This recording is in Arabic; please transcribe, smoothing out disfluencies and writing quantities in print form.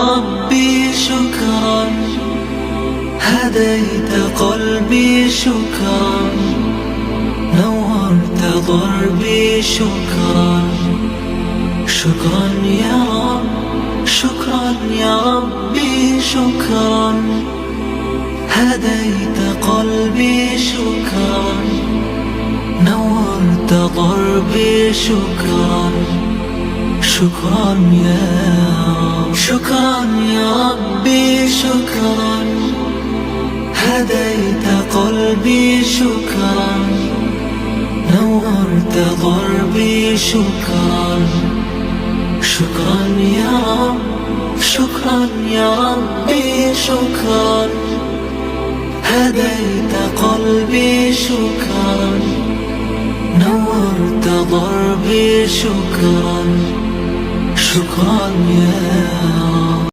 ربي شكرا، هديت قلبي شكرا، نورت ضربي شكرا. شكرا يا رب، شكرا يا ربي شكرا، هديت قلبي شكرا، نورت ضربي شكرا. شكرا يا رب، شكرا يا ربي شكرا، هديت قلبي شكرا، نورت ضربي شكرا. شكرا يا رب، شكرا يا ربي شكرا، هديت قلبي شكرا، نورت ضربي شكرا. شكرا يا رب.